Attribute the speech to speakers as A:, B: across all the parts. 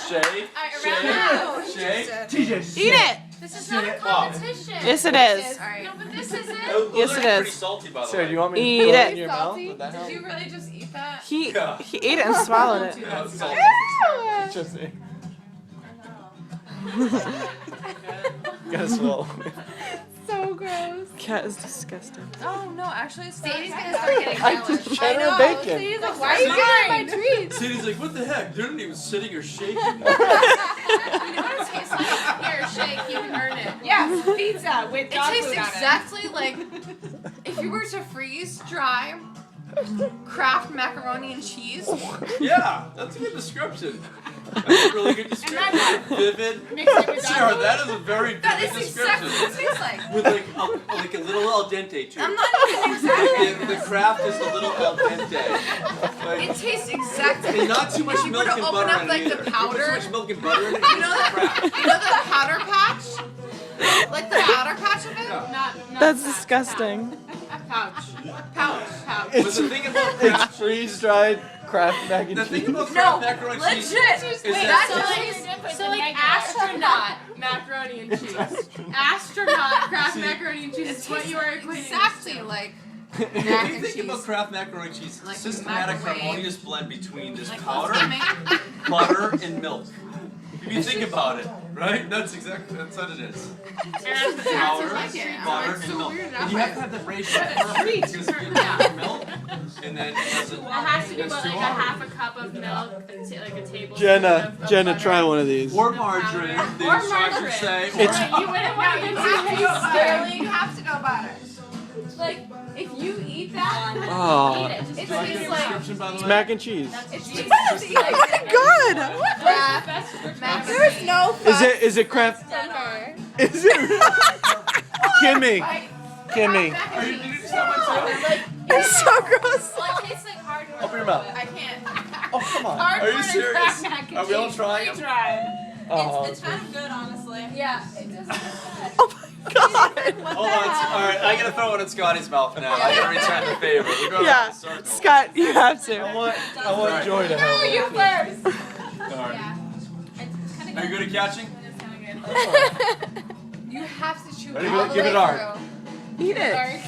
A: Shay. Shay.
B: TJ.
C: Eat it.
D: This is not a competition.
C: Yes, it is.
D: No, but this isn't.
C: Yes, it is.
A: Pretty salty, by the
B: Sarah,
A: way.
B: do you want me
C: Eat
B: to put
C: it.
B: it in your mouth? Would that help?
D: Did you really just eat that?
C: He
A: Yeah.
C: he ate it and swallowed it.
A: Yeah, it's salty.
B: Interesting. Gotta swallow.
E: So gross.
C: Cat is disgusting.
E: Oh no, actually,
D: Sadie's gonna start getting
B: I
D: jealous.
B: just cheddar and bacon.
E: Sadie's like, why are you getting my treats?
A: Sadie's like, what the heck? They're not even sitting or shaking.
D: You know what it tastes like? Here, shake. You can earn it.
E: Yes, pizza with
D: It
E: dog
D: tastes
E: food on
D: exactly like if you were to freeze dry Kraft macaroni and cheese.
A: Yeah, that's a good description. That's a really good description. Vivid.
E: Mix it with
A: Sarah,
E: dog
A: that is a very
D: That
A: vivid
D: is exactly what it
A: description.
D: tastes like.
A: With like a little al dente too.
D: I'm not even exaggerating.
A: The craft is a little al dente.
D: It
A: Like,
D: tastes exactly.
A: and not too much
D: If you were
A: milk
D: to
A: and
D: open
A: butter
D: up
A: in
D: like
A: it
D: the
A: either.
D: powder.
A: Too much milk and butter in it.
D: You know the powder patch? Like the powder patch of it?
A: Yeah.
C: That's disgusting.
D: Pouch.
A: But the thing about
B: It's
A: Kraft,
B: freeze-dried Kraft mac and
A: the thing
B: cheese.
A: about
D: No,
A: Kraft macaroni and cheese
D: legit.
A: is
D: Wait,
A: that
D: that's
E: So like astronaut macaroni and cheese. Astronaut Kraft macaroni and cheese is what you are equating.
D: exactly like
A: if
D: mac
A: you
D: and
A: think
D: cheese.
A: about Kraft macaroni and cheese,
D: Like
A: systematic
D: microwave.
A: harmonious blend between this
D: Like
A: powder,
D: skimming.
A: butter, and milk. If you think about it, right? That's what it is. Powder,
D: like it.
A: butter,
D: It's
A: and
D: so
A: milk.
D: weird
A: And you have to have the ratio perfect because if you have milk, and then it doesn't.
E: It has to be
A: that's
E: about
A: too
E: like a
A: hard.
E: half a cup of milk, and like a tablespoon
B: Jenna,
E: of
B: Jenna,
E: butter.
B: try one of these.
A: Or margarine, the
E: Or
A: instructions
E: margarine.
A: say. Or
B: It's-
E: You wouldn't want to
D: You
E: get
D: have to
E: too
D: go
E: tasty.
D: butter. You have to go butter.
E: Like, if you eat that,
B: Oh.
E: eat it. Just
D: It's
A: Do I
D: tastes
A: get a
D: like
A: description, by the
B: It's
A: way?
B: mac and cheese.
D: it's
C: Oh my god!
D: Kraft
E: best description.
D: macaroni.
E: There's no
B: Is it Kraft? Is it? Kimmy. Kimmy.
A: Are you doing something?
C: It's so gross.
D: Well, it tastes like hardwood.
B: Open your mouth.
D: I can't.
B: Oh, come on.
A: Are you serious? Are we all trying?
E: We tried.
B: Oh,
D: It's kind of good, honestly.
E: Yeah, it does.
C: Oh my god.
A: Hold on. Alright, I gotta throw it in Scotty's mouth now. I gotta return the favor. We're going
C: Yeah,
A: around the circle.
C: Scott, you have
B: I
C: to.
B: want Joy to help.
E: You first.
A: Alright.
D: It's kind of
A: Are you good at catching?
D: You have to chew
B: Ready?
D: all the
B: Give
D: way
B: it art.
D: through.
C: Eat it.
D: Sorry.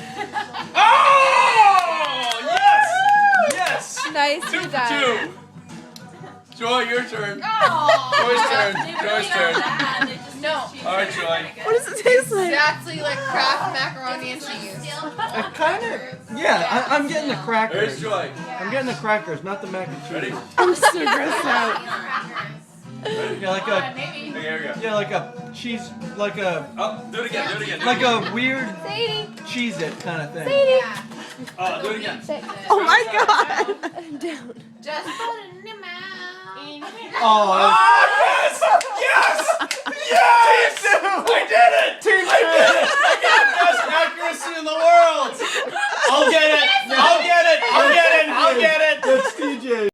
A: Oh! Yes! Yes!
E: Nice.
A: 2 for 2. Joy, your turn.
D: Oh.
A: Joy's turn. Joy's turn.
D: No.
A: Alright, Joy.
C: What does it taste like?
D: Exactly like Kraft macaroni and cheese.
B: I kind of. Yeah, I'm getting the
A: There's
B: crackers.
A: Joy.
B: I'm getting the crackers, not the mac and cheese.
A: Ready?
C: I'm so grossed out.
B: Yeah, like a.
A: Okay, here we go.
B: Yeah, like a cheese, like a,
A: Oh, do it again, do it again.
B: like a weird
E: Sadie.
B: Cheez-It kind of thing.
D: Yeah.
A: Oh, do it again.
C: Oh my god.
D: Just put it in your mouth.
B: Oh,
A: Yes! Yes! Yes! I did it! I did it!